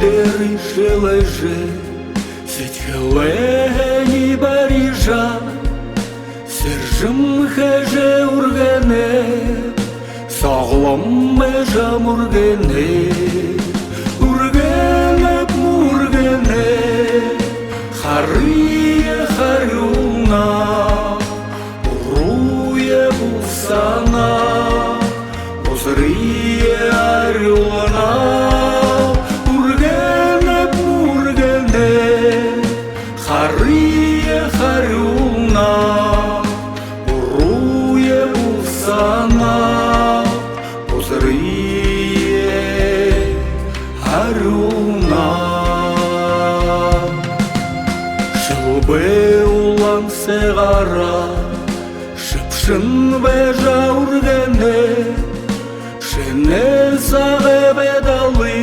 деріше лежить, сітхелені баріжа, сержим хеже ургене, сağlam межа мургене, ургенеп мургене, харие харюна, уруе булсана, озрие арюна, ургенеп мургене, харие харюна, уруе булсана, озрие арюна. Шылбе улан сеғара, шыпшын бежа ургене, шене сағы бедалы,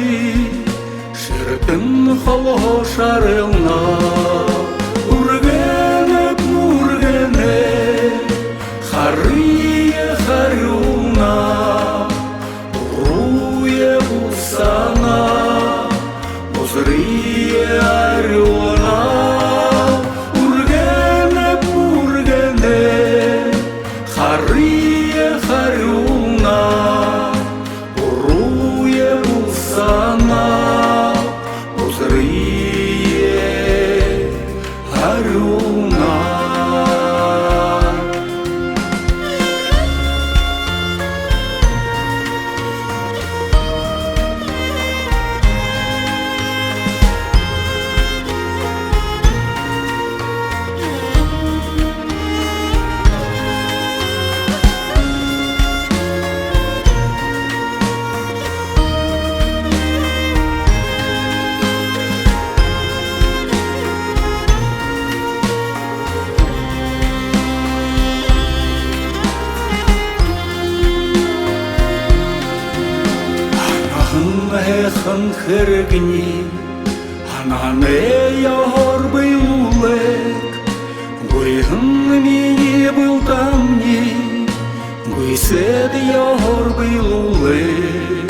шыртын холо шарылна, ургенеп мургене, харие харюна, уруе булсана, озрие арюна, ургенеп мургене, харие харюна, уруе булсана, озрие арюна. Хын хыргни, анане яғар бұйлулек, гүйхын мені бұлтамни, гүйсет яғар бұйлулек,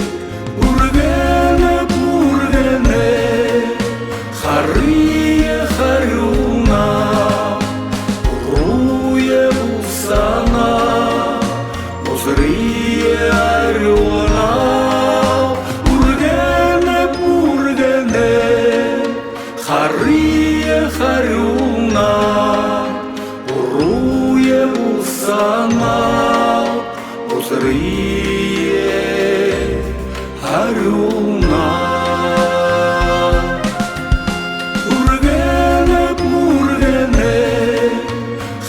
ургенеп мургене, харие харюна, уруе булсана, озрие арюна, харие харюна, уруе булсана, озрие арюна. Ургенеп мургене,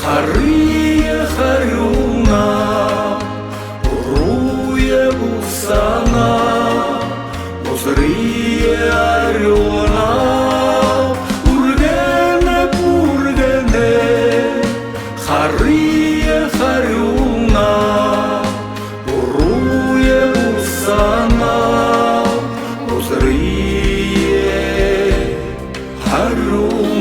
харие харюна, уруе булсана, озрие арюна. Харие харюна, уруе булсана, озрие харюна.